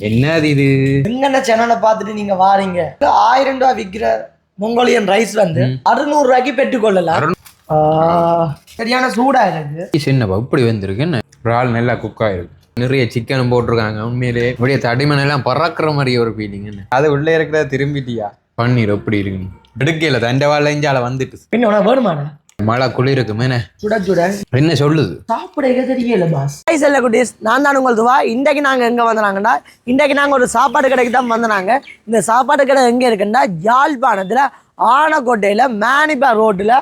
என்னது இது? எங்கென்ன சேனலை பார்த்துட்டு நீங்க வாரீங்க. 1000 ரூபாய் விற்கிற மொங்கோலியன் ரைஸ் வந்து 600 ரூபாய்க்கு பெற்றுக்கொள்ளலாம். சரியான சூடா இருக்கு. சின்னப்பா இப்படி வந்திருக்கு. என்ன இறால் நல்லா குக் ஆயிருக்கு. நிறைய சிக்கனும் போட்டிருக்காங்க. உண்மையிலே இப்படியே தடிமன் எல்லாம் பறக்கிற மாதிரி ஒரு ஃபீலிங். என்ன அது உள்ளே இருக்கிறத திரும்பிட்டியா? பன்னீர் எப்படி இருக்கு? எடுக்கல தண்டவாள இஞ்சால வந்துட்டு பின்ன வேணுமாண்ணா மழை குளிருக்கு மேனே சுட சுட என்ன சொல்லுது சாப்பிட தெரியல பாஸ். செல்ல குட்டீஸ், நான் தான் உங்கள் துவா. இன்றைக்கு நாங்கள் எங்கே வந்தாங்கன்னா, இன்றைக்கு நாங்கள் ஒரு சாப்பாடு கடைக்கு தான் வந்தாங்க. இந்த சாப்பாடு கடை எங்கே இருக்குன்னா, யாழ்ப்பாணத்தில் ஆனக்கோட்டையில் மேனிபா ரோட்டில்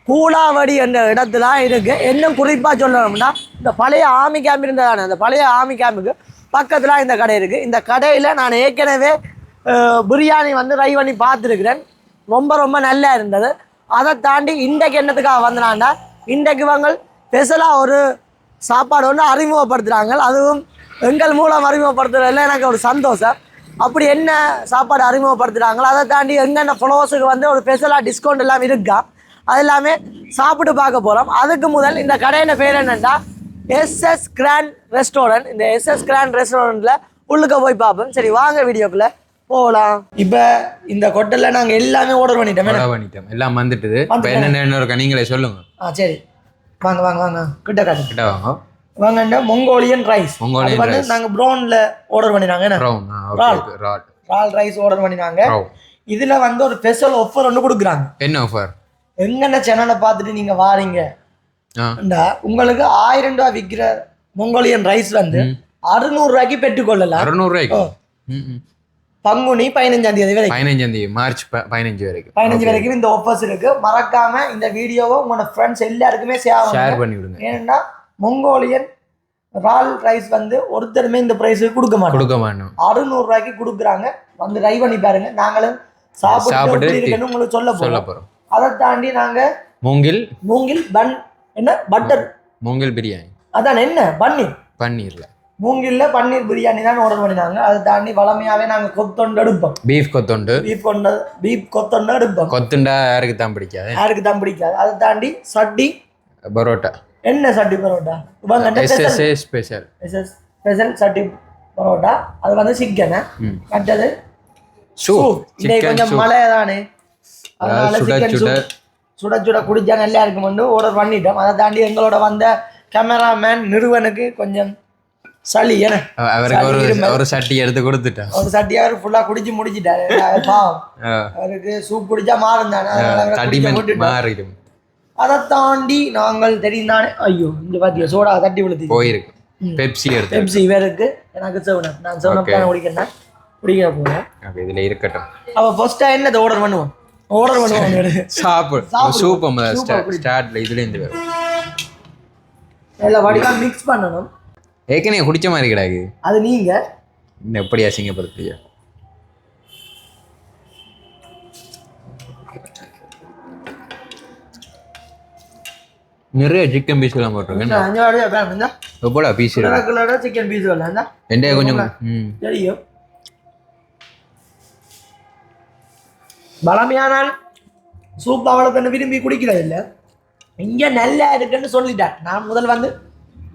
கூலாவடி என்ற இடத்துல இருக்குது. இன்னும் குறிப்பாக சொல்லணும்னா, இந்த பழைய ஆர்மி கேம்ப் இருந்ததானே, அந்த பழைய ஆர்மி கேம்புக்கு பக்கத்தில் இந்த கடை இருக்குது. இந்த கடையில் நான் ஏற்கனவே பிரியாணி வந்து ட்ரை பண்ணி பார்த்துருக்குறேன். ரொம்ப ரொம்ப நல்லா இருந்தது. அதை தாண்டி இன்றைக்கு என்னத்துக்காக வந்தான்னா, இன்றைக்கு இவங்க ஸ்பெஷலாக ஒரு சாப்பாடு ஒன்று அறிமுகப்படுத்துகிறாங்க. அதுவும் எங்கள் மூலம் அறிமுகப்படுத்துறதுல எனக்கு ஒரு சந்தோஷம். அப்படி என்ன சாப்பாடு அறிமுகப்படுத்துகிறாங்களோ அதை தாண்டி எங்கென்ன ஃபாலோவர்ஸுக்கு வந்து ஒரு ஸ்பெஷலாக டிஸ்கவுண்ட் எல்லாம் இருக்கா, அது எல்லாமே சாப்பிட்டு பார்க்க போகிறோம். அதுக்கு முதல் இந்த கடையின் பேர் என்னென்னா எஸ்எஸ் கிராண்ட் ரெஸ்டாரண்ட். இந்த எஸ்எஸ் கிராண்ட் ரெஸ்டாரண்ட்டில் உள்ளுக்க போய் பார்ப்போம். சரி வாங்க வீடியோக்குள்ளே போகலாம். இப்போ இந்த ஹோட்டலில் நாங்கள் எல்லாமே ஆர்டர் பண்ணிட்டோம். எல்லாம் வந்துட்டுது. இப்போ என்னென்ன நீங்களே சொல்லுங்க. சரி வாங்க வாங்க வாங்க கிட்ட காட்டு கிட்ட வாங்க வாங்க. மொங்கோலியன் ரைஸ் வந்து நாங்கள் ப்ரௌனில் ஆர்டர் பண்ணினாங்க. ரால் ரைஸ் ஆர்டர் பண்ணினாங்க. இதில் வந்து ஒரு ஸ்பெஷல் ஆஃபர் ஒன்று கொடுக்குறாங்க. என்ன ஆஃபர்? எங்கென்ன சேனலை பார்த்துட்டு நீங்கள் வாரீங்க, உங்களுக்கு 1000 ரூபாய் விற்கிற மொங்கோலியன் ரைஸ் வந்து 600 ரூபாய்க்கு பெற்றுக்கொள்ளலாம். 600 ரூபாய்க்கு பங்குனி 15ஆம் தேதி வரைக்கும், 15ஆம் தேதி மார்ச் 15 வரைக்கும் இந்த ஆஃபர்ஸ் இருக்கு. மறக்காம இந்த வீடியோவை உங்களோட ஃப்ரெண்ட்ஸ் எல்லாருக்குமே ஷேர் பண்ணி விடுங்க. ஏன்னா மொங்கோலியன் ரால் ரைஸ் வந்து ஒருத்தருமே இந்த பிரைஸுக்கு கொடுக்க மாட்டோம். 600 ரூபாய்க்கு கொடுக்குறாங்க. வந்து ட்ரை பண்ணி பாருங்க. நாங்களும் சாப்பிட்டு இருக்குன்னு உங்களுக்கு சொல்ல போறோம். அதை தாண்டி நாங்க மூங்கில் பன் என்ன பட்டர் மூங்கில் பிரியாணி, அதான் என்ன பன்னீர்ல மூங்கில்ல பன்னீர் பிரியாணி தான் ஆர்டர் பண்ணினாங்க. அதை தாண்டி வளமையாவே நாங்க கொத்தொண்டு எடுப்போம். பீஃப் கொத்தொண்டு எடுப்போம். கொத்துண்டா யாருக்கு தான் பிடிக்காது. அதை தாண்டி சட்டி பரோட்டா. என்ன சட்டி பரோட்டா? ஸ்பெஷல் சட்டி பரோட்டா. அது வந்து சிக்கன். மற்றது கொஞ்சம் மழை தானே, அதனால சிக்கன் சுட சுட குடிச்சா நல்லா இருக்கும் ஆர்டர் பண்ணிட்டோம். அதை தாண்டி எங்களோட வந்த கேமராமேன் நிறுவனுக்கு கொஞ்சம் சளி. அவருக்கு ஒரு சட்டி எடுத்து கொடுத்துட்டேன். ஒரு சட்டி அவர் ஃபுல்லா குடிச்சு முடிச்சிட்டாரு. பாவம், அவருக்கு சூப் குடிச்சா மாறும் தானே. அதை தாண்டி நாங்கள் தெரியும் தானே, ஐயோ இங்க பாத்தியா சோடா தட்டி விழுத்து போயிருக்கு. பெப்சி இவருக்கு, எனக்கு செவனப். நான் செவனப் தான் குடிக்க போறேன். இதுல இருக்கட்டும். அப்ப ஃபர்ஸ்டா என்னது ஆர்டர் பண்ணுவோம்? சூப் ஸ்டார்ட்ல இதுல இருந்து வரும். எல்லா வடிவா மிக்ஸ் பண்ணணும். ஏற்கனவே குடிச்ச மாதிரி கிடையாது. அது நீங்க எப்படி அசிங்கப்படுத்தியா? நிறைய சிக்கன் பீஸ் எல்லாம் போட்டிருக்கேன். எவ்வளோ பீஸ் சிக்கன் பீஸ் ரெண்டே கொஞ்சம் தெரியும். பலமையானால் சூப் அவ்வளோ பண்ண விரும்பி குடிக்கிறது இல்லை. இங்கே நல்லா இருக்குன்னு சொல்லிட்டேன். நான் முதல் வந்து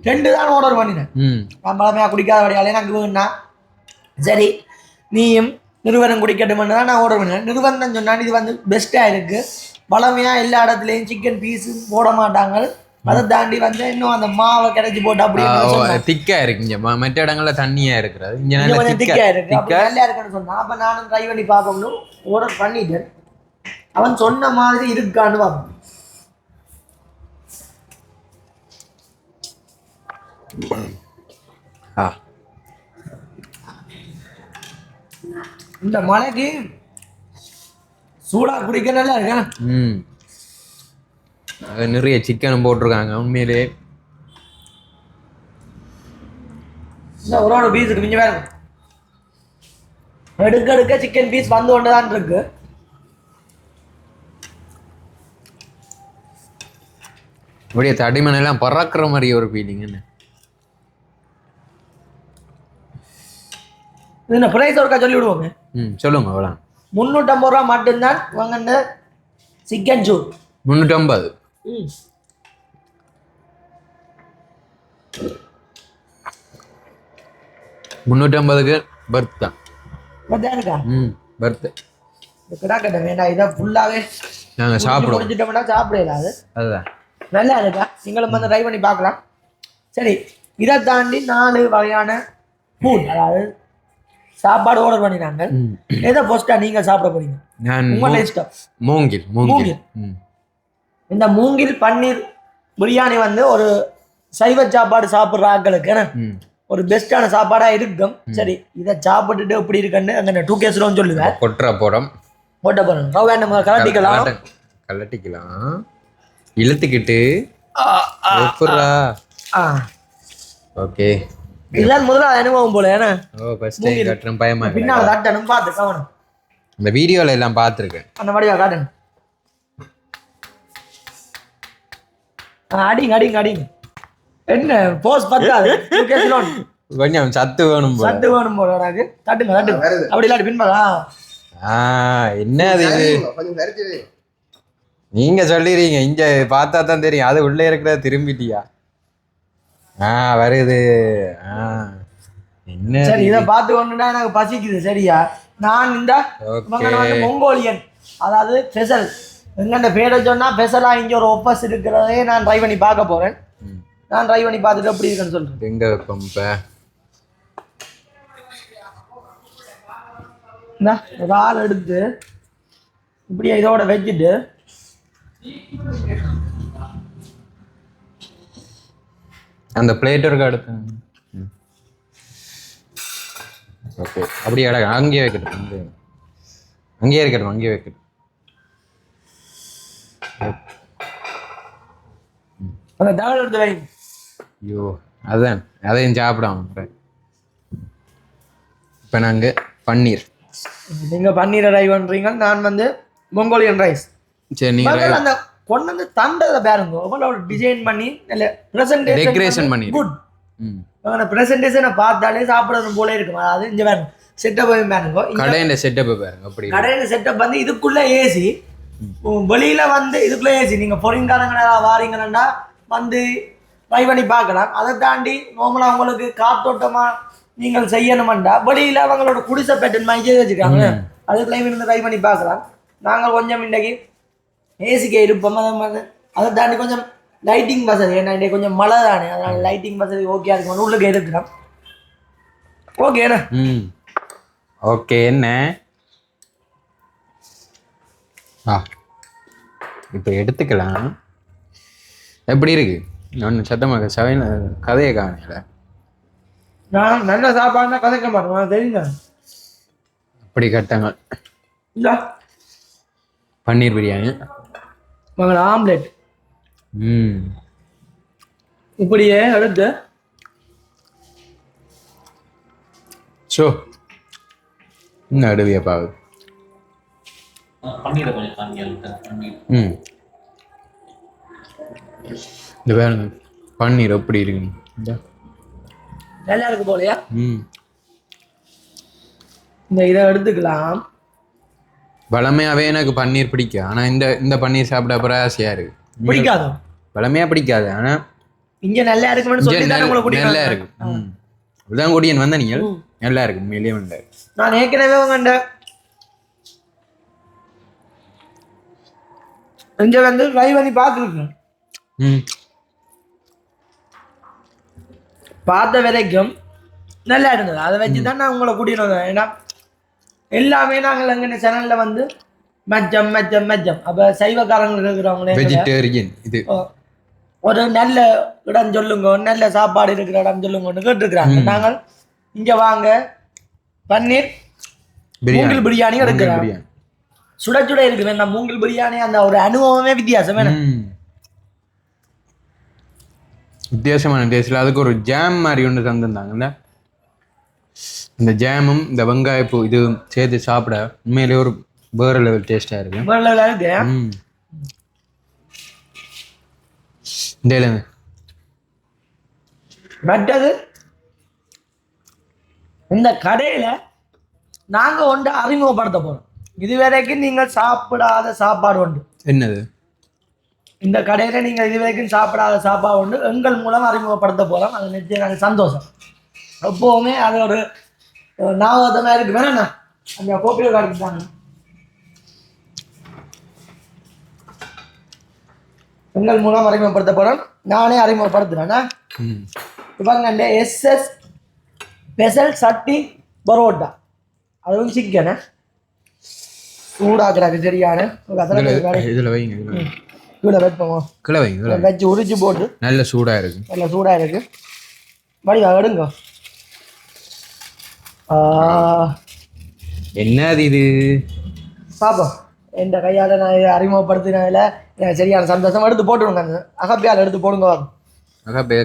2 தான் ஆர்டர் பண்ணினேன். நான் பலமையாக குடிக்காத வழியாலே எனக்கு வேணும்னா சரி நீயும் நிறுவனம் குடிக்கட்டும்னு தான் நான் ஆர்டர் பண்ணினேன். நிறுவனம் சொன்னால் இது வந்து பெஸ்ட்டாக இருக்குது. பலமையாக எல்லா இடத்துலையும் சிக்கன் பீஸு போட மாட்டாங்க. அதை தாண்டி வந்து இன்னும் அந்த மாவை கிடைச்சி போட்டு அப்படியே திக்கா இருக்குங்க. மற்ற இடங்கள்ல தண்ணியா இருக்கிறது, கொஞ்சம் திக்கா இருக்கு. நல்லா இருக்குன்னு சொன்னா அப்ப நானும் ட்ரை பண்ணி பார்ப்போம்னு ஆர்டர் பண்ணிட்டேன். அவன் சொன்ன மாதிரி இருக்கான்னு பார்ப்போம். இந்த மலைக்கு சூடா குடிக்க நல்லா இருக்கா. நிறைய சிக்கனும் போட்டிருக்காங்க. உண்மையிலே ஒரு பீஸுக்கு மிஞ்சி வேற எடுக்க சிக்கன் பீஸ் வந்து கொண்டுதான் இருக்கு. அப்படியே தடிமன் எல்லாம் பறக்கிற மாதிரி ஒரு ஃபீலிங். என்ன பிரைஸ் ஒருக்கா சொல்லி விடுவோங்க. சொல்லுங்க. எவ்வளோ? 350 ரூபா மட்டும்தான் வாங்க. Chicken soup 350. 350க்கு பர்த் தான். பத்தா இருக்கா பர்த் இந்த கிடாக்கட்ட வேண்டாம் இதை ஃபுல்லாகவே நாங்கள் சாப்பிடுவோம். முடிஞ்சிட்டோம்னா சாப்பிடலாது. அதுதான் நல்லா இருக்கா, நீங்களும் வந்து ட்ரை பண்ணி பார்க்கலாம். சரி, இதை தாண்டி 4 வகையான ஃபுட், அதாவது சாப்பாடு ஆர்டர் பண்ணினாங்க. எதை ஃபர்ஸ்டா நீங்க சாப்பிட போறீங்க? நான் உங்களோட இஷ்டம். மூங்கில். இந்த மூங்கில் பன்னீர் பிரியாணி வந்து ஒரு சைவ சாப்பாடு சாப்பிட்ற ஆட்களுக்கு ஒரு பெஸ்டான சாப்பாடா இருக்கும். சரி, இதை சாப்பிட்டுட்டு எப்படி இருக்குன்னு அந்த 2K சொல்லுவேன். போட்ட போறோம் ரவை கலட்டிக்கலாம் இழுத்துக்கிட்டு. ஓகே, இதுதான் முதல்ல அனுபவம் போல. ஏன்னா பயமா பின்னால் காட்டணும், பார்த்து கவனம். இந்த வீடியோல எல்லாம் பார்த்துருக்கேன். அந்த மாதிரியா காட்டணும். அடிங்க என்ன போஸ் பத்தாது. கொஞ்சம் சத்து வேணும் போல தட்டுங்க அப்படி இல்லாட்டி பின்பா. என்ன அது நீங்க சொல்லிடுறீங்க, இங்க பார்த்தா தான் தெரியும். அது உள்ளே இருக்கிறத திரும்பிட்டியா? வருது. என்ன சரி, இதை பார்த்து கொண்டுட்டா எனக்கு பசிக்குது. சரியா, நான் இந்த மங்கோலியன், அதாவது ஸ்பெஷல் எங்கண்ட பேரை சொன்னா ஸ்பெஷலா இங்க ஒரு ஒப்பஸ் இருக்கிறதே நான் ட்ரை பண்ணி பார்க்க போறேன். நான் ட்ரை பண்ணி பார்த்துட்டு எப்படி இருக்குன்னு சொல்றேன். எங்க வைப்போம் ஒரு ஆள் எடுத்து இப்படியே இதோட வச்சுட்டு அந்த பிளேட்டருக்கு அடுத்து ஓகே அப்படியே அங்கேயே வைக்கட்டும். அங்கேயே வைக்கட்டும். அந்த தகவல் எடுத்து வை. ஐயோ, அதான் அதையும் சாப்பிடாம. இப்போ நாங்கள் பன்னீர், நீங்கள் பன்னீரை ட்ரை பண்ணுறீங்க, நான் வந்து மங்கோலியன் ரைஸ். சரி, நீங்கள் அந்த கொண்டு வந்து தண்டதை பாருங்க, உங்களோட டிசைன் பண்ணி நல்ல ப்ரெசன்டேஷன் டெக்கரேஷன் பண்ணி குட். அந்த ப்ரெசன்டேஷனை பார்த்தாலே சாப்பிடணும் போல இருக்கும். அதாவது இங்கே பாருங்க, செட்டப் பாருங்க, கடையில் செட்டப் பாருங்க. அப்படி கடையில் செட்டப் வந்து இதுக்குள்ளே ஏசி, வெளியில வந்து இதுக்குள்ளே ஏசி. நீங்கள் பொறிங்காரங்களா வாரீங்கன்னா வந்து ட்ரை பண்ணி பார்க்கலாம். அதை தாண்டி நார்மலாக உங்களுக்கு காத்தோட்டமாக நீங்கள் செய்யணுமெண்டா வெளியில் அவங்களோட குடிசை பேட்டன் மாதிரி வச்சுருக்காங்க, அதுக்குள்ளேயும் இருந்து ட்ரை பண்ணி பார்க்கலாம். நாங்கள் கொஞ்சம் இன்றைக்கி ஏசிக்கே இருப்போம். அதை தாண்டி கொஞ்சம் லைட்டிங் வசதி, ஏன்னா இன்றைக்கி கொஞ்சம் மழை தானே, அதனால் லைட்டிங் வசதி ஓகே இருக்கும். உள்ளுக்கு இருக்கிறோம். ஓகேண்ணா. ஓகே, என்ன இப்போ எடுத்துக்கலாம். எப்படி இருக்கு? நான் சத்தமாக கதையை காணல. நான் நல்ல சாப்பாடுனா கதைக்க மாட்டேன், தெரியுங்க. அப்படி கட்டாங்க. இல்லை பன்னீர் பிரியாணி, மகள் ஆம்லெட் இப்படியே எடுத்து இன்னும் அடுவியா பாவு. இந்த பாருங்க பன்னீர் எப்படி இருக்கு, நல்லா இருக்கு போலையா? இந்த இதை எடுத்துக்கலாம். வளமையாவே எனக்கு பன்னீர் பிடிக்கும், ஆனா இந்த பன்னீர் சாப்பிட அப்புறம் ஆசையா இருக்கு. பிடிக்காது, வளமையா பிடிக்காது, ஆனா இங்க நல்லா இருக்குன்னு சொல்லி நல்லா இருக்கு. அப்படிதான் கூடியன் வந்த நீங்கள் நல்லா இருக்கு, உண்மையிலேயே நல்லா இருக்கு. நான் ஏற்கனவே உங்கண்ட இங்க வந்து ட்ரை பண்ணி பார்த்துருக்கேன். பார்த்த வரைக்கும் நல்லா இருந்தது. அதை வச்சு தான் நான் உங்களை கூட்டிட்டு வந்தேன். ஏன்னா எல்லாமே நாங்கள் அங்கே சேனலில் வந்து மெச்சம் மெச்சம் மெச்சம் அப்போ சைவக்காரங்களுக்கு இருக்கிறவங்களே வெஜிடேரியன் இது ஒரு நல்ல இடம் சொல்லுங்க, நல்ல சாப்பாடு இருக்கிற இடம் சொல்லுங்கன்னு கேட்டுருக்குறாங்க. நாங்கள் இங்கே வாங்க பன்னீர் மூங்கில் பிரியாணி எடுக்கிறோம். சுட சுட இருக்கு வேண்டாம் மூங்கில் பிரியாணி, அந்த ஒரு அனுபவமே வித்தியாசம் வேணும். வித்தியாசமான டேஸ்ட்ல அதுக்கு ஒரு ஜாம் மாதிரி ஒன்று தந்துருந்தாங்கல்ல, இந்த ஜாமும் இந்த வெங்காயப்பூ இது சேர்த்து சாப்பிட உண்மையிலே ஒரு வேற லெவல் டேஸ்டா இருக்கு. வேற லெவலா இருக்கு. மற்றது இந்த கடையில நாங்க ஒன்று அறிமுகப்படுத்த போறோம். இதுவரைக்கும் நீங்கள் சாப்பிடாத சாப்பாடு உண்டு. என்னது? இந்த கடையில நீங்க இதுவரைக்கும் சாப்பிடாத சாப்பாடு உண்டு எங்கள் மூலம் அறிமுகப்படுத்த போறோம். அது நிச்சயம் எனக்கு சந்தோஷம். எப்பவுமே அது ஒரு ஞாபகத்தமாக இருக்கு வேணா அந்த கோப்பையை காட்டிட்டாங்க. எங்கள் மூலம் அறிமுகப்படுத்தப்படும். நானே அறிமுகப்படுத்துறேன்னா இவங்க எஸ்எஸ் ஸ்பெஷல் சட்டி பரோட்டா, அதுவும் சிக்கனு சூடாக்குறாங்க சரியான இதில் வைங்க, கீழே வைப்போம், கீழே வைங்க, வச்சு உரிச்சு போட்டு நல்ல சூடாக இருக்கு, நல்ல சூடாக இருக்கு. வடிவா எடுங்க. என்னது இது பாப்போம். எந்த கையால் நான் இதை அறிமுகப்படுத்தினதில் எனக்கு சரியான சந்தோஷம். எடுத்து போட்டுருங்க, அந்த அகப்பியால் எடுத்து போடுங்க.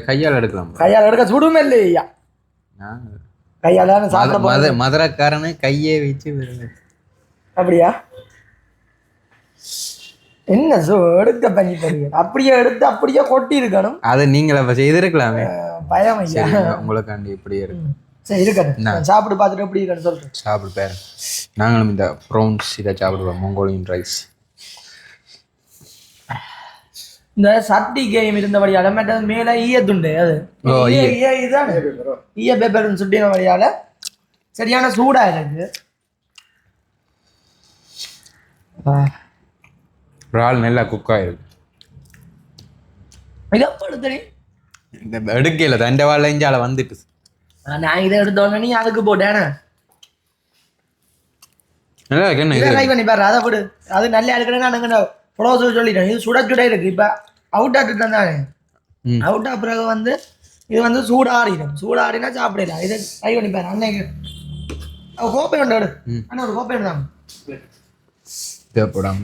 கையால் எடுக்கலாம், கையால் எடுக்க சுடுமே இல்லையா, கையால் சாப்பிட மதுரக்காரனு கையே வச்சு அப்படியா என்ன எடுக்க பண்ணி போடுங்க. அப்படியே எடுத்து அப்படியே கொட்டி இருக்கணும். அதை நீங்கள் அப்போ செய்திருக்கலாமே. பயம் ஐயா உங்களுக்காண்டி இப்படியே இருக்கு. சரி இருக்கட்டும், சாப்பிட்டு பார்த்துட்டு எப்படி இருக்குன்னு சொல்றேன். சாப்பிடு பேர். நாங்களும் இந்த ப்ரௌன்ஸ் இதை சாப்பிடுவோம், மங்கோலியன் ரைஸ். இந்த சட்டி கேம் இருந்தபடியால மற்றது மேலே ஈயத்துண்டு, அது இதுதான் ஈய பேப்பர்னு சுட்டினபடியால சரியான சூடா இருக்கு. இறால் நல்லா குக் ஆயிருக்கு. இந்த எடுக்கல தண்டை வாழ இஞ்சால வந்துட்டு நான் இதை எடுத்தோடனே நீ அதுக்கு போட்டேன். நல்லா இருக்கு. என்ன ட்ரை பண்ணி பாரு, அதை போடு. அது நல்லா இருக்குன்னு நான் புலோ சொல்லிட்டேன். இது சுட சுட இருக்கு. இப்போ அவுட் ஆட்டு தானே, அவுட் ஆ பிறகு வந்து இது வந்து சூடாடிடும். சூடாடினா சாப்பிடலாம். இதை ட்ரை பண்ணி பாரு. அன்னைக்கு கோப்பை உண்டு எடு அண்ணா, ஒரு கோப்பை எடுத்தாங்க தேவைப்படாம.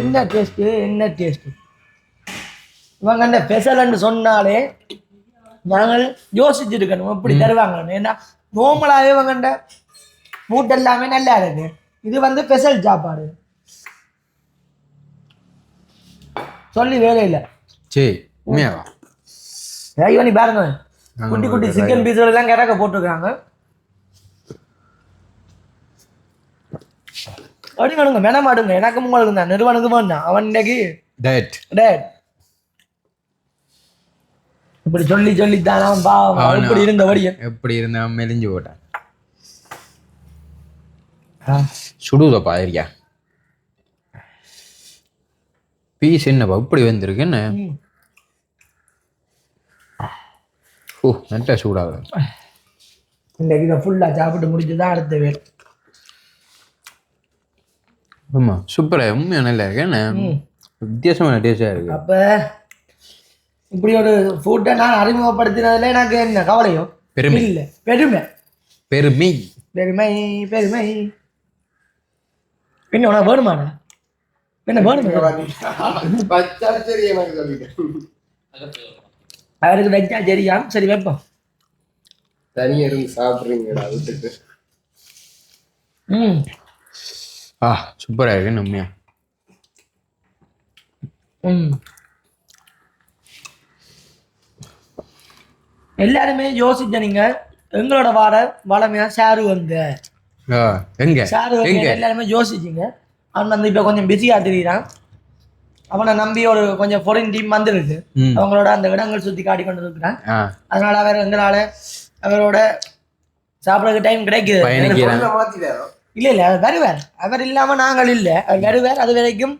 என்ன டேஸ்ட்டு, என்ன டேஸ்ட்டு. இவங்க என்ன ஸ்பெஷல்னு சொன்னாலே நாங்கள் யோசிச்சுருக்கணும் எப்படி தருவாங்கன்னு. ஏன்னா நோமலாகவே இவங்கண்ட மூட்டை எல்லாமே நல்லா இருக்கு. இது வந்து ஸ்பெஷல் சாப்பாடு சொல்லி வேலை இல்லை. சரி உண்மையாவா? ட்ரை பண்ணி பாருங்க. குட்டி குட்டி சிக்கன் பீஸோட எல்லாம் கிறக்க போட்டிருக்காங்க. அப்படிங்க மெனமாடுங்க. எனக்கு உங்களுக்கு தான் நிறுவனத்துக்கு வேண்டாம். அவன் இன்னைக்கு டேட் இப்படி சொல்லி சொல்லித்தான் அவன் பாவம் இப்படி இருந்த வடியும் எப்படி இருந்த மெலிஞ்சு போட்டான். சுடுதப்பா ஏரியா பீஸ் என்னப்பா இப்படி வந்திருக்கு என்ன? ஓ நல்ல சூடாக இன்னைக்கு இதை ஃபுல்லாக சாப்பிட்டு முடிச்சுதான் அடுத்த வேலை. ஆமாம் சூப்பராக உண்மையாக நல்லா இருக்கு என்ன? வித்தியாசமான டேஸ்டாக இருக்கு. அப்போ இப்படி ஒரு ஃபுட்டை நான் அறிமுகப்படுத்தினதுல எனக்கு என்ன கவலையோ பெருமை இல்லை, பெருமை பெருமை பெருமை பெருமை. என்ன உனக்கு வேணுமாண்ணா? என்ன வேணும்? அவருக்கு வச்சா சரியா? சரி வைப்போம். தனியாக இருந்து சாப்பிட்றீங்களா வீட்டுக்கு? சூப்பராக இருக்கு உண்மையா. எல்லாருமே யோசிச்ச நீங்க எங்களோட வார வளமையா ஷாரு வந்து ஷாரு எல்லாருமே யோசிச்சிங்க. அவன் வந்து இப்போ கொஞ்சம் பிஸியாக தெரியுறான். அவனை நம்பி ஒரு கொஞ்சம் ஃபாரின் டீம் வந்துருக்கு. அவங்களோட அந்த இடங்கள் சுற்றி காட்டி கொண்டு இருக்கிறான். அதனால அவர் எங்களால் அவரோட சாப்பிட்றதுக்கு டைம் கிடைக்குது. இல்லை இல்லை அவர் வருவார். அவர் இல்லாமல் நாங்கள் இல்லை, அவர் வருவார். அது வரைக்கும்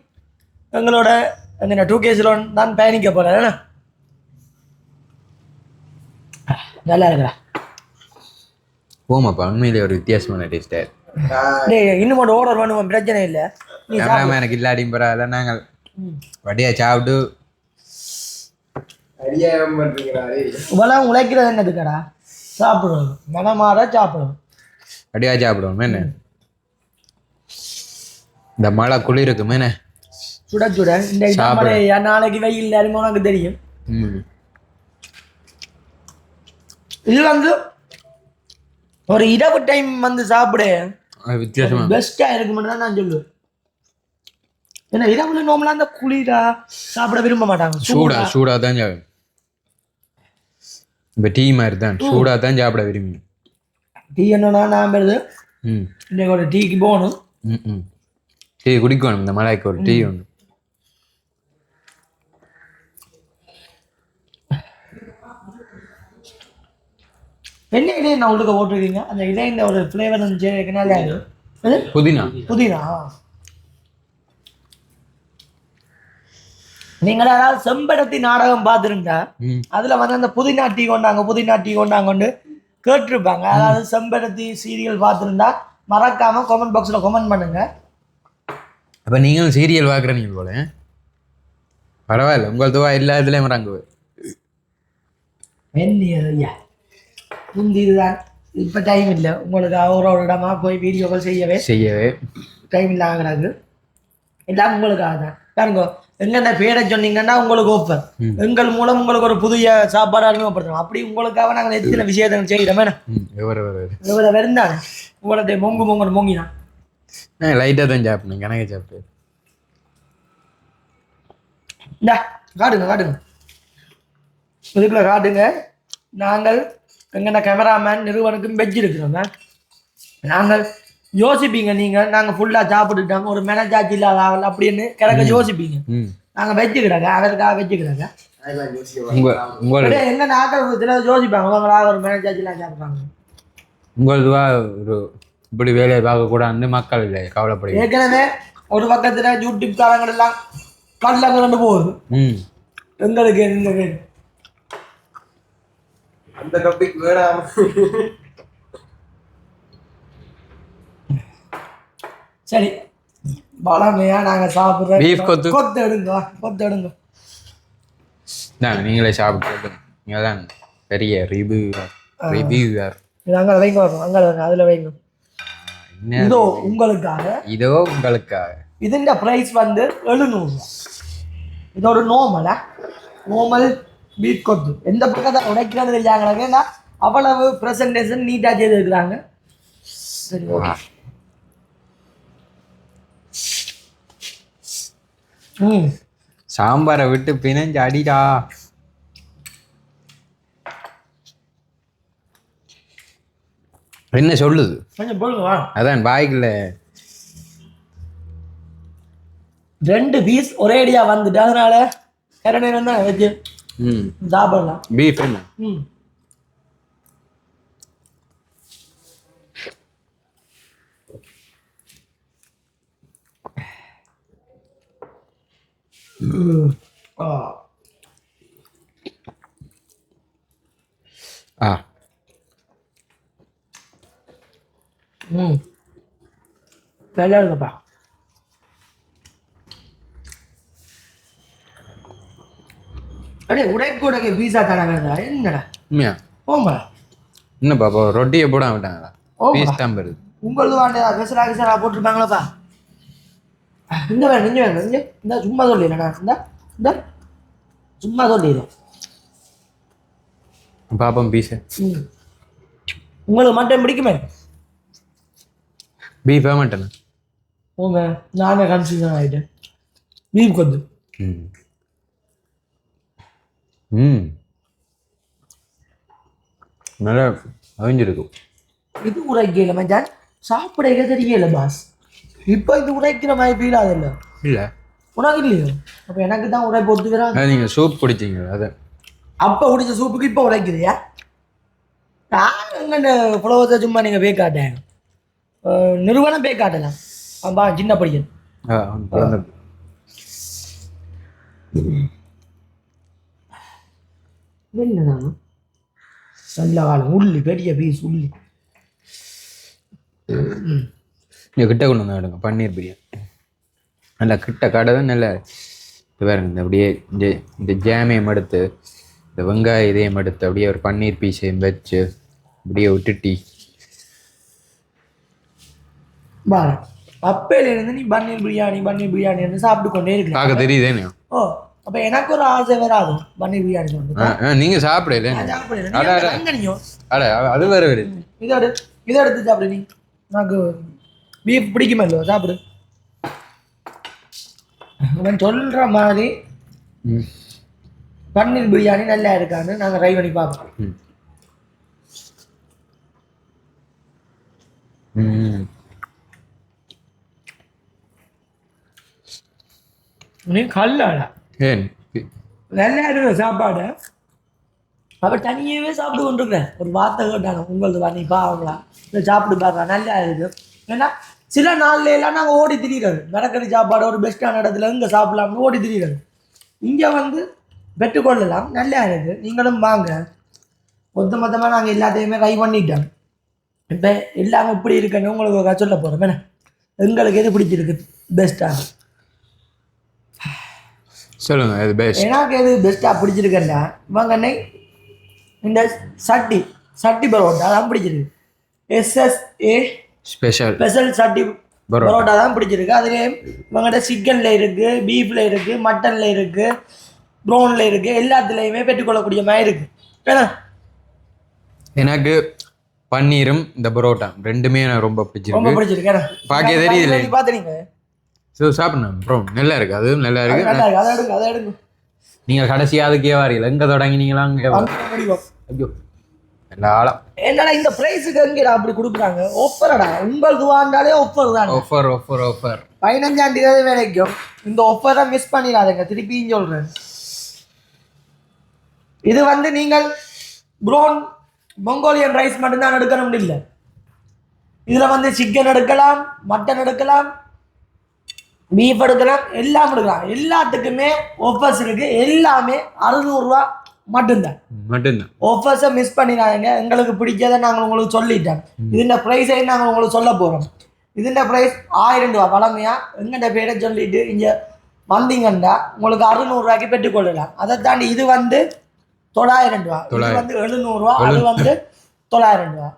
எங்களோட அந்த 2K சிலோன் தான் பயணிக்க போகிறார். நல்லா இருக்கிறா போமாப்பா. உண்மையிலே ஒரு வித்தியாசமான டேஸ்டாக இன்னும் மட்டும் ஆர்டர் பண்ணுவோம், பிரச்சனை இல்லை. எனக்கு இல்லாடியும் பரவாயில்ல. நாங்கள் வடியாக சாப்பிட்டு இவெல்லாம் உழைக்கிறது என்னதுக்கடா? சாப்பிடுவோம், மனமாற சாப்பிடுவோம், வடியாக சாப்பிடுவோம். என்ன இந்த மழை குளிருக்கு மேனே சுட சுட இந்த நாளைக்கு வெயில் அறிமுகம் உனக்கு தெரியும். இது வந்து ஒரு இரவு டைம் வந்து சாப்பிடு வித்தியாசமா பெஸ்டா இருக்குமென்னு தான் நான் சொல்லுவேன். ஏன்னா இரவுல நோம்பலாம் அந்த குளிரா சாப்பிட விரும்ப மாட்டாங்க. சூடா தான் இப்போ டீ மாதிரி தான் சூடா தான் சாப்பிட விரும்பி. டீ என்னன்னா நான் வருது இன்னைக்கு ஒரு டீக்கு போகணும். டீ குடிக்கணும். இந்த மழைக்கு ஒரு டீ ஒன்று. என்ன இலையை நான் உள்ளுக்க போட்டுருக்கீங்க அந்த இலையின் ஒரு ஃப்ளேவர் இருந்துச்சு நல்லா இருக்கு புதினா புதினா நீங்கள் யாராவது செம்படத்தி நாடகம் பார்த்துருந்தா அதுல வந்து அந்த புதினா டீ கொண்டாங்க கேட்டிருப்பாங்க. அதாவது செம்படத்தி சீரியல் பார்த்துருந்தா மறக்காம கமெண்ட் பாக்ஸ்ல கமெண்ட் பண்ணுங்க. அப்ப நீங்களும் சீரியல் பார்க்குறீங்க போல. பரவாயில்ல, உங்கள் துவா எல்லா இதுலயும் வராங்க. ஐயா முந்திதான் இப்ப டைம் இல்லை உங்களுக்கு ஒரு இடமா போய் வீடியோக்கள் செய்யவே டைம் இல்லை ஆகுறாங்க. எல்லாம் உங்களுக்காக தான் பாருங்க. எங்கென்ன பேரை சொன்னீங்கன்னா உங்களுக்கு ஓப்பர் எங்கள் மூலம் உங்களுக்கு ஒரு புதிய சாப்பாடு அறிமுகப்படுத்தணும். அப்படி உங்களுக்காக நாங்கள் எத்தனை விஷயத்தை செய்கிறோம். வேணும் வெறுந்தானே உங்களோட மொங்கு மொங்கினா லைட்டாக தான் சாப்பிடணும். கணக்கு சாப்பிட்டு காட்டுங்க இதுக்குள்ள காட்டுங்க. நாங்கள் எங்கன்னா கேமராமேன் நிறுவனுக்கும் வெஜ் இருக்கிறோங்க. நாங்கள் யோசிப்பீங்க நாங்கள் ஃபுல்லாக சாப்பிட்டுட்டோம் ஒரு மேனேஜாச்சு இல்லாத ஆகல அப்படின்னு கிடக்க யோசிப்பீங்க. நாங்கள் வெஜ்ஜுக்கிறாங்க அதற்காக வெஜ்ஜுக்கிறாங்க. என்ன நாட்கள் யோசிப்பாங்க உங்களாக ஒரு மேனேஜாச்சுலாம் சாப்பிட்றாங்க. உங்களுதுவா ஒரு இப்படி வேலையை பார்க்கக்கூடாது மக்கள் இல்லை கவலைப்படு. ஏற்கனவே ஒரு பக்கத்தில் யூடியூப் காரங்கள் எல்லாம் கடலாங்க ரெண்டு போகுது. எங்களுக்கு என்ன வேணும் அந்த டாபிக் வேணாம். சரி பழமையா நாங்க சாப்பிடுறோம். பீஃப் கொத்து எடுங்க. நீங்களே சாப்பிட்டு நீங்க தான் பெரிய ரிவ்யூவர். அங்கே வைங்க அதுல வைங்க. இதோ உங்களுக்காக இதுண்ட பிரைஸ் வந்து 700. இது ஒரு நோமல் பீட் கொத்து. எந்த பக்கத்தை உடைக்கிறது இல்லையாங்க. அவ்வளவு ப்ரெசன்டேஷன் நீட்டாக செய்திருக்கிறாங்க. சரி ஓகே. சாம்பாரை விட்டு பிணைஞ்சு அடிடா. என்ன சொல்லுது கொஞ்சம் போடுங்க. அதான் பாய்க்குல 2 பீஸ் ஒரே அடியா வந்துட்டு அதனால கரநேரம் தான் வச்சு சாப்பிடலாம். பீஃப் என்ன நல்லா இருக்குப்பா. அடே உடைக்கூடக்கு பீஸா தராங்க என்னடா உண்மையா? போங்க என்ன பாப்பா ரொட்டியை போட விட்டாங்களா? பீஸ் தான் வருது. உங்களுக்கு வாண்டா பெசரா போட்டிருப்பாங்களாப்பா. இந்த வேணும் இந்த சும்மா சொல்லிடுறேன். இந்த சும்மா சொல்லிடுறேன் பாப்பம் பீஸு. உங்களுக்கு மட்டன் பிடிக்குமே? பீஃபா மட்டனா? போங்க நானே கன்ஃபியூஷன் ஆகிட்டேன். பீஃப் கொத்து. நல்லா அவிஞ்சிருக்கும். இது உரைக்கல மச்சான் சாப்பிட தெரியல பாஸ். இப்போ இது உரைக்கிற மாதிரி ஃபீல் ஆகுதுல்ல? இல்லை உனக்கு இல்லையோ? அப்போ எனக்கு தான் உரை போட்டு வராங்க. நீங்கள் சூப் குடிச்சிங்க அதை அப்போ குடிச்ச சூப்புக்கு இப்போ உரைக்குதுயா? நான் எங்கே புலவத்தை சும்மா நீங்கள் பே காட்டேன் நிறுவனம் பே காட்டலாம். ஆம்பா சின்ன படிக்கன் என்னண்ணா நல்ல காலம் உள்ளி பெரிய பீஸ் உள்ளி கிட்ட கொண்டு வந்து எடுங்க. பன்னீர் பிரியாணி நல்லா கிட்ட கடை தான் நல்லா பாருங்க. இந்த அப்படியே இந்த ஜாமையும் எடுத்து இந்த வெங்காயம் இதையும் எடுத்து அப்படியே ஒரு பன்னீர் பீஸையும் வச்சு அப்படியே விட்டுட்டி பாரு. அப்பையிலேருந்து நீ பன்னீர் பிரியாணி சாப்பிட்டு கொண்டே இருக்கு. பார்க்க தெரியுதேனே. ஓ அப்போ எனக்கு ஒரு ஆசை வராது பன்னீர் பிரியாணி சொல்லுங்க. நீங்கள் சாப்பிடல அது வேற வருது. இதை எடுத்து சாப்பிடு. நீ எனக்கு பீஃப் பிடிக்குமா இல்லையோ சாப்பிடு. அவன் சொல்கிற மாதிரி பன்னீர் பிரியாணி நல்லா இருக்கான்னு நாங்கள் ட்ரை பண்ணி பார்ப்போம். நீ கல்லாடா ஏன் நல்லா இருக்கு சாப்பாடு. அப்ப தனியாவே சாப்பிட்டு கொண்டிருக்கிறேன். ஒரு வார்த்தை கேட்டாங்க உங்களுக்கு வா நீ பாவங்களா இல்லை சாப்பிட்டு பாருங்க நல்லா இருக்கு. ஏன்னா சில நாள்ல எல்லாம் நாங்கள் ஓடி திரிகிறது மிளக்கறி சாப்பாடு ஒரு பெஸ்ட்டான இடத்துல இங்கே சாப்பிடலாம்னு ஓடி திரிகிறது. இங்கே வந்து பெற்றுக்கொள்ளலாம் நல்லா இருக்கு. நீங்களும் வாங்க. மொத்தமாக நாங்கள் எல்லாத்தையுமே ட்ரை பண்ணிட்டோம். இப்போ எல்லாமே இப்படி இருக்குன்னு உங்களுக்கு சொல்ல போகிறோம். என்ன எங்களுக்கு எது பிடிச்சிருக்கு பெஸ்ட்டாக சொல்லுங்க. அது பெஸ்ட். எனக்கு எது பெஸ்ட்டாக பிடிச்சிருக்கேன்னா இவங்க இந்த சட்டி பரோட்டா தான் பிடிச்சிருக்கு. SSA ஸ்பெஷல் சட்டி பரோட்டா தான் பிடிச்சிருக்கு. அதுலேயே இவங்கள்ட்ட சிக்கனில் இருக்குது, பீஃபில் இருக்குது, மட்டனில் இருக்குது, ப்ரௌனில் இருக்குது, எல்லாத்துலேயுமே பெற்றுக்கொள்ளக்கூடிய மாதிரி இருக்குது. ஏன்னா எனக்கு பன்னீரும் இந்த பரோட்டா ரெண்டுமே எனக்கு ரொம்ப பிடிச்சிருக்கு. பார்க்க தெரியுது பார்த்துறீங்க. ஸோ சாப்பிடணும் ப்ரோ. நல்லா இருக்கு. அதுவும் நல்லா இருக்கு. அதை எடுங்க. நீங்கள் கடைசியாக அதுக்கே வாரியல எங்கே தொடங்கினீங்களா அங்கே ஐயோ எல்லா ஆளம் என்னடா இந்த பிரைஸுக்கு எங்கடா அப்படி கொடுக்குறாங்க? ஆஃபரடா உங்களுக்கு வாண்டாலே ஆஃபர் தான். ஆஃபர் 15ஆம் தேதி வரைக்கும் இந்த ஆஃபரை மிஸ் பண்ணிடாதீங்க. திருப்பியும் சொல்கிறேன். இது வந்து நீங்கள் ப்ரௌன் மங்கோலியன் ரைஸ் மட்டும்தான் எடுக்கணும் இல்லை. இதில் வந்து சிக்கன் எடுக்கலாம், மட்டன் எடுக்கலாம், பீஃப் எடுக்கலாம், எல்லாம் எடுக்கலாம். எல்லாத்துக்குமே ஆஃபர்ஸ் இருக்கு. எல்லாமே 600 ரூபா மட்டும்தான். ஆஃபர்ஸை மிஸ் பண்ணிடாதீங்க. எங்களுக்கு பிடிச்சதை நாங்கள் உங்களுக்கு சொல்லிட்டோம். இதுன்ற ப்ரைஸையும் நாங்கள் உங்களுக்கு சொல்ல போகிறோம். இதுன்ற ப்ரைஸ் 1000 ரூபா. வளமையா எங்கள்கிட்ட பேரை சொல்லிட்டு இங்கே வந்தீங்கன்னா உங்களுக்கு 600 ரூபாய்க்கு பெற்றுக்கொள்ளலாம். அதை தாண்டி இது வந்து 900 ரூபா, இது வந்து 700 ரூபா, அது வந்து 900 ரூபா.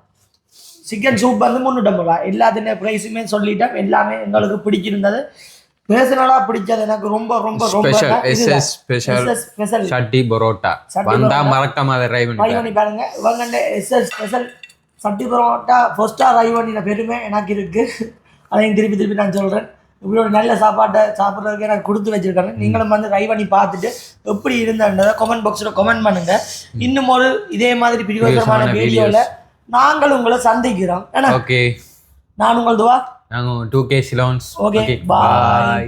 சிக்கன் சூப் வந்து 350 ரூபா. எல்லாத்துடைய ப்ரைஸுமே சொல்லிட்டோம். எல்லாமே எங்களுக்கு பிடிச்சிருந்தது. பேசனடா பிடிச்சது எனக்கு ரொம்ப ரொம்ப ரொம்ப ஸ்பெஷல் சட்டி பரோட்டா வந்தா மறக்காம அதை ட்ரை பண்ணி பாருங்க. இவங்க SS ஸ்பெஷல் சட்டி பரோட்டா ஃபர்ஸ்டா ட்ரை பண்ணின பெருமை எனக்கு இருக்கு. அதையும் திருப்பி நான் சொல்றேன். இப்படி ஒரு நல்ல சாப்பாட்டை சாப்பிட்றதுக்கு எனக்கு கொடுத்து வச்சிருக்காங்க. நீங்களும் வந்து ட்ரை பண்ணி பார்த்துட்டு எப்படி இருந்தன்றதை கமெண்ட் பாக்ஸில் கமெண்ட் பண்ணுங்க. இன்னும் ஒரு இதே மாதிரி பிரியோசனமான வீடியோவில் நாங்கள் உங்களை சந்திக்கிறோம். ஓகே, நான் உங்கள் துவா. நாங்கள் 2K Ceylons. ஓகே, பாய்.